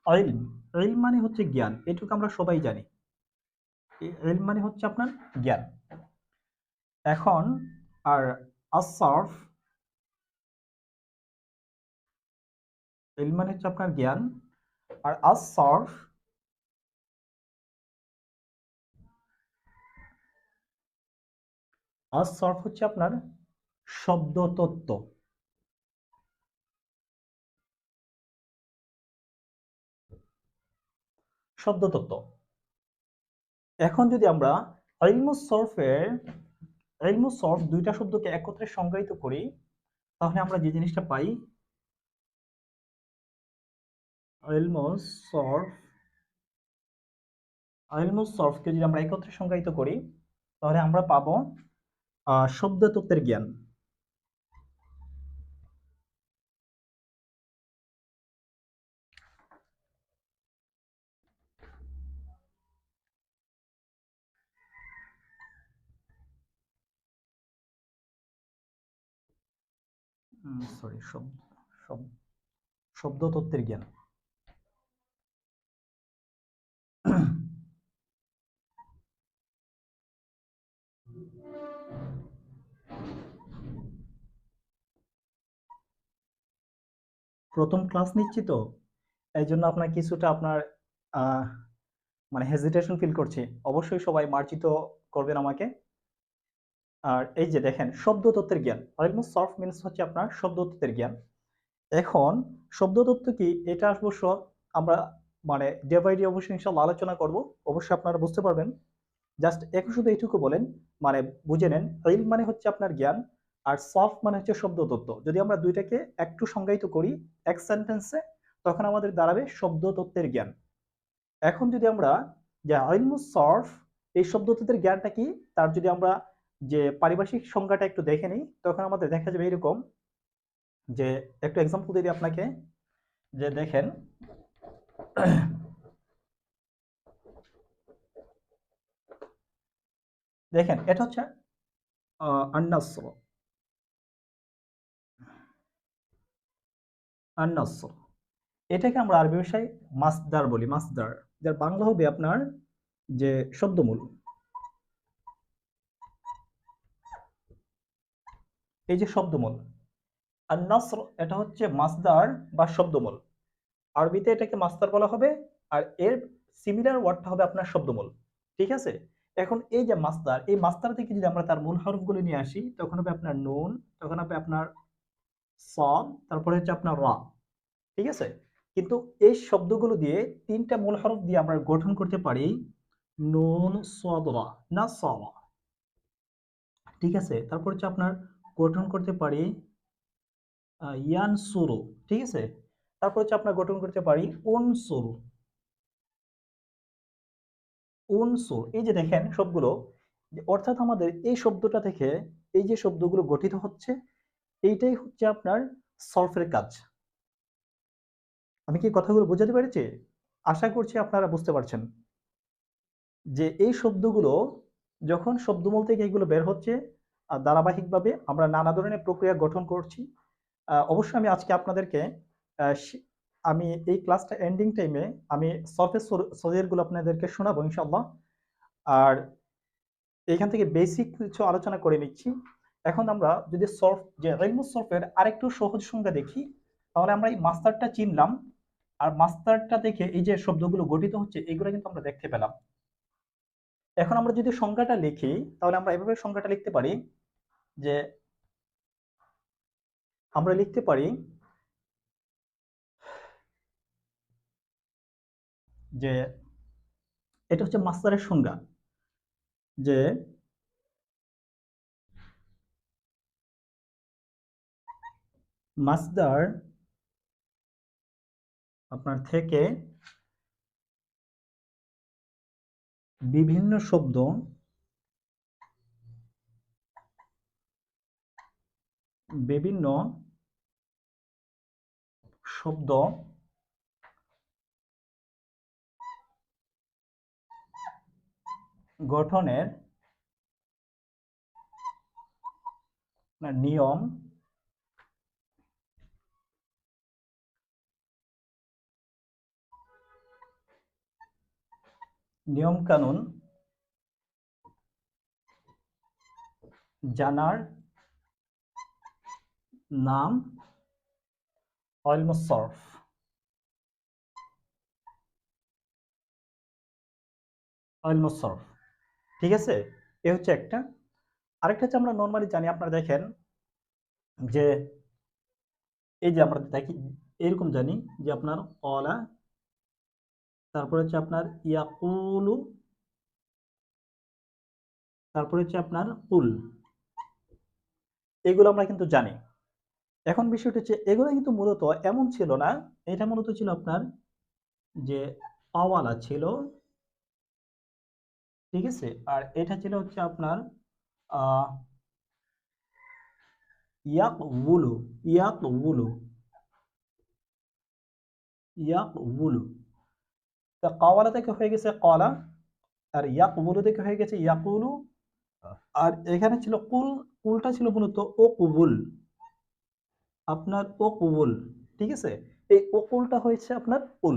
ইলম, ইলম মানে হচ্ছে জ্ঞান, এটুকু আমরা সবাই জানি। ইলম মানে হচ্ছে আপনার জ্ঞান। এখন আর আসসারফ, ইলম মানে হচ্ছে আপনার জ্ঞান, আর আসসারফ, আসসারফ হচ্ছে আপনার শব্দ তত্ত্ব। শব্দ তত্ত্ব। এখন যদি আমরা ইলমুস সরফের, ইলমুস সরফ দুইটা শব্দকে একত্রে সংজ্ঞায়িত করি, তাহলে আমরা যে জিনিসটা পাই, ইলমুস সরফ, ইলমুস সরফকে যদি আমরা একত্রে সংজ্ঞায়িত করি, তাহলে আমরা পাবো শব্দ তত্ত্বের জ্ঞান। সরি, শব্দ শব্দ তত্ত্বের জ্ঞান। প্রথম ক্লাস নিচ্ছি তো, এই জন্য আপনার কিছুটা আপনার আহ, মানে হেজিটেশন ফিল করছি। অবশ্যই সবাই মার্জিত করবেন আমাকে। আর এই যে দেখেন, শব্দ তত্ত্বের জ্ঞান, অলমোস্ট সফট মিনস হচ্ছে আপনার শব্দ তত্ত্বের জ্ঞান। এখন শব্দ তত্ত্ব কি, এটা অবশ্য আমরা মানে ডে বাই ডে অবশ্যই ইনশাল্লাহ আলোচনা করব। অবশ্যই আপনারা বুঝতে পারবেন। জাস্ট এখন শুধু এইটুকু বলেন, মানে বুঝে নেন, ইলম মানে হচ্ছে আপনার জ্ঞান, আর সফট মানে হচ্ছে শব্দ তত্ত্ব। যদি আমরা দুইটাকে একটু সংজ্ঞায়িত করি এক সেন্টেন্সে, তখন আমাদের দাঁড়াবে শব্দ তত্ত্বের জ্ঞান। এখন যদি আমরা যে ইলমুস সরফ, এই শব্দ তত্ত্বের জ্ঞানটা কি, তার যদি আমরা যে পারিভাষিক সংজ্ঞাটা একটু দেখে নিই, তখন আমাদের দেখা যাবে এরকম, যে একটু এক্সাম্পল দিই আপনাকে। যে দেখেন, দেখেন এটা হচ্ছে আন্নাসর, আন্নাসর, এটাকে আমরা আরবি ভাষায় মাসদার বলি, মাসদার, যার বাংলা হবে আপনার যে শব্দমূল। এই যে শব্দমূল আর নাসর, এটা হচ্ছে মাসদার বা শব্দমূল। আরবিতে এটাকে মাসদার বলা হবে, আর এর সিমিলার ওয়ার্ডটা হবে আপনার শব্দমূল। ঠিক আছে। এখন এই যে মাসদার, এই মাসদার থেকে যদি আমরা তার মূল হরফগুলো নিয়ে আসি, তখন হবে আপনার নুন, তখন হবে আপনার সদ, তারপরে হচ্ছে আপনার রা। ঠিক আছে। কিন্তু এই শব্দগুলো দিয়ে তিনটা মূল হরফ দিয়ে আমরা গঠন করতে পারি নুন সদ রা, না সওয়া। ঠিক আছে। তারপর হচ্ছে আপনার গঠন করতে পারি ইয়ানসুরু। ঠিক আছে। তারপর হচ্ছে আপনার গঠন করতে পারি উনসুর, উনসুর। এই যে দেখেন সবগুলো, অর্থাৎ আমাদের এই শব্দটা থেকে এই যে শব্দগুলো গঠিত হচ্ছে, এইটাই হচ্ছে আপনার সরফের কাজ। আমি কি কথাগুলো বোঝাতে পেরেছি? আশা করছি আপনারা বুঝতে পারছেন যে এই শব্দগুলো যখন শব্দমূল থেকে এগুলো বের হচ্ছে, ধারাবাহিকভাবে আমরা নানা ধরনের প্রক্রিয়া গঠন করছি। অবশ্যই আমি আজকে আপনাদেরকে আহ, শি- আমি এই ক্লাসটা এন্ডিং টাইমে আমি সরফেস সলিউশন গুলো আপনাদেরকে শোনাবো ইনশাআল্লাহ। আর এখান থেকে বেসিক কিছু আলোচনা করে নিচ্ছি। এখন আমরা যদি সরফ, যে ইলমুস সরফের আরেকটু সহজ সংজ্ঞা দেখি, তাহলে আমরা এই মাস্টারটা চিনলাম, আর মাস্টারটা দেখে এই যে শব্দগুলো গঠিত হচ্ছে এগুলো কিন্তু আমরা দেখতে পেলাম। এখন আমরা যদি সংজ্ঞাটা লিখি, তাহলে আমরা এভাবে সংজ্ঞাটা লিখতে পারি, যে আমরা লিখতে পারি যে এটা হচ্ছে মাস্টারের সংজ্ঞা, যে মাসদার আপনার থেকে বিভিন্ন শব্দ, বিভিন্ন শব্দ গঠনের নিয়ম নিয়ম কানুন জানার নাম ইলমুস সরফ। ইলমুস সরফ, ঠিক আছে? এ হচ্ছে একটা। আরেকটা হচ্ছে আমরা নরমালি জানি, আপনারা দেখেন যে এই যে আমরা দেখি এরকম জানি যে আপনার ক্বালা, তারপরে হচ্ছে আপনার ইয়াকুলু, তারপরে হচ্ছে আপনার কুল। এগুলো আমরা কিন্তু জানি। এখন বিষয়টা হচ্ছে এগুলো কিন্তু মূলত এমন ছিল না, এটা মূলত ছিল আপনার যে পাওয়ালা ছিল, ঠিক আছে? আর এটা ছিল হচ্ছে আপনার আহ ইয়াকউলু, ইয়াকউলু, ইয়াকউলু। তা কাওয়ালা থেকে হয়ে গেছে কলা, আর ইয়াকউলু থেকে হয়ে গেছে ইয়াকুলু। আর এখানে ছিল কুল, কুলটা ছিল মূলত ও কুবুল, আপনার ও কুবুল, ঠিক আছে? এই ও কুলটা হয়েছে আপনার উল।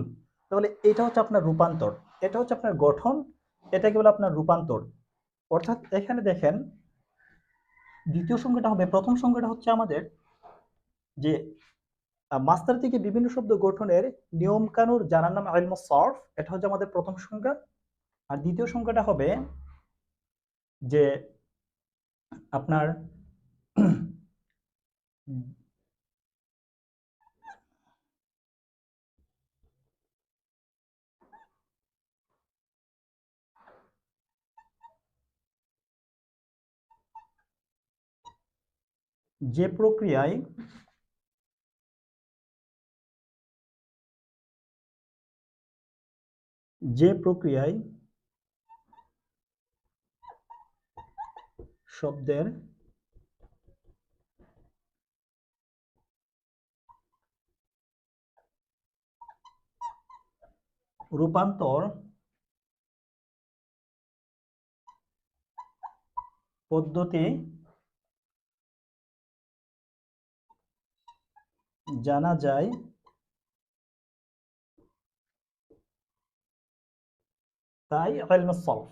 তাহলে এটা হচ্ছে আপনার রূপান্তর, এটা হচ্ছে আপনার গঠন, এটাকে বলে আপনার রূপান্তর। অর্থাৎ এখানে দেখেন দ্বিতীয় সংখ্যাটা হবে, প্রথম সংখ্যাটা হচ্ছে আমাদের যে মাস্টার থেকে বিভিন্ন শব্দ গঠনের নিয়ম কানুন জানার নাম ইলমুস সরফ, এটা হচ্ছে আমাদের প্রথম সংখ্যা। আর দ্বিতীয় সংখ্যাটা হবে যে আপনার যে প্রক্রিয়ায় যে প্রক্রিয়ায় শব্দের রূপান্তর পদ্ধতি জানা যায়, তাই ইলমুস সরফ।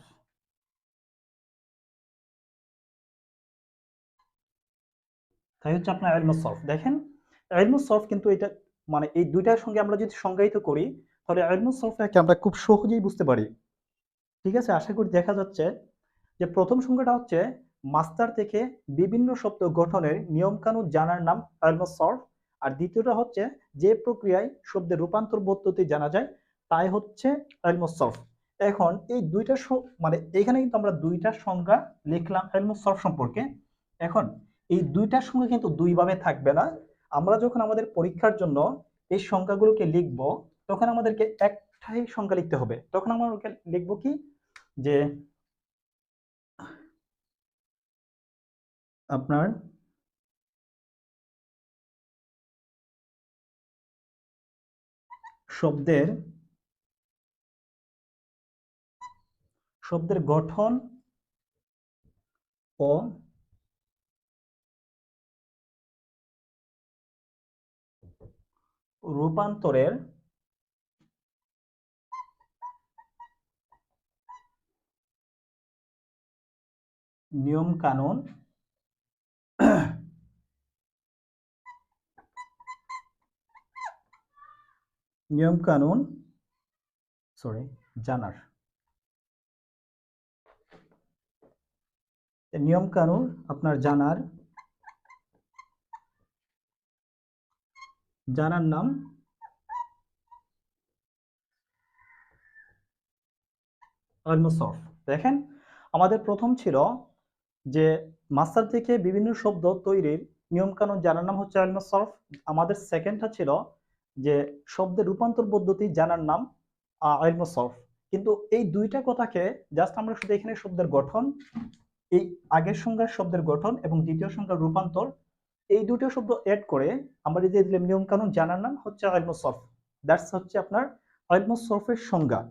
তাই হচ্ছে আপনার ইলমুস সরফ। দেখেন ইলমুস সরফ কিন্তু এটা মানে এই দুইটার সঙ্গে আমরা যদি সংজ্ঞায়িত করি, তাহলে ইলমুস সরফকে আমরা খুব সহজেই বুঝতে পারি, ঠিক আছে? আশা করি দেখা যাচ্ছে যে প্রথম সংখ্যাটা হচ্ছে মাস্টার থেকে বিভিন্ন শব্দ গঠনের নিয়ম কানুন জানার নাম ইলমুস সরফ। আর দ্বিতীয়টা হচ্ছে যে প্রক্রিয়ায় শব্দের রূপান্তর পদ্ধতি জানা যায়, তাই হচ্ছে ইলমুস সরফ। এখন এই দুইটা মানে এখানে কিন্তু আমরা দুইটা সংজ্ঞা লিখলাম ইলমুস সরফ সম্পর্কে। এখন এই দুইটার সংখ্যা কিন্তু দুই ভাবে থাকবে না। আমরা যখন আমাদের পরীক্ষার জন্য এই সংখ্যাগুলোকে লিখব, তখন আমাদেরকে একটাই সংখ্যা লিখতে হবে। তখন আমরা লিখবো কি যে আপনার শব্দের শব্দের গঠন ও রূপান্তরের নিয়ম কানুন নিয়ম কানুন সরি জানার, নিয়ম কানুন আপনার জানার জানার নাম ইলমুস সরফ। দেখেন আমাদের প্রথম ছিল যে মাস্টার থেকে বিভিন্ন শব্দ তৈরির নিয়ম কানুন জানার নাম হচ্ছে ইলমুস সরফ। আমাদের সেকেন্ডটা ছিল যে শব্দের রূপান্তর পদ্ধতি জানার নাম ইলমুস সরফ। কিন্তু এই দুইটা কথাকে জাস্ট আমরা শুধু এখানে শব্দের গঠন, এই আগের সংখ্যার শব্দের গঠন এবং দ্বিতীয় সংখ্যার রূপান্তর, এই দুটো শব্দ এড করে আমরা যে দিলাম নিয়ম কানুন জানার নাম হচ্ছে ইলমুস সরফ। দ্যাটস হচ্ছে আপনার ইলমুস সরফের সংজ্ঞা।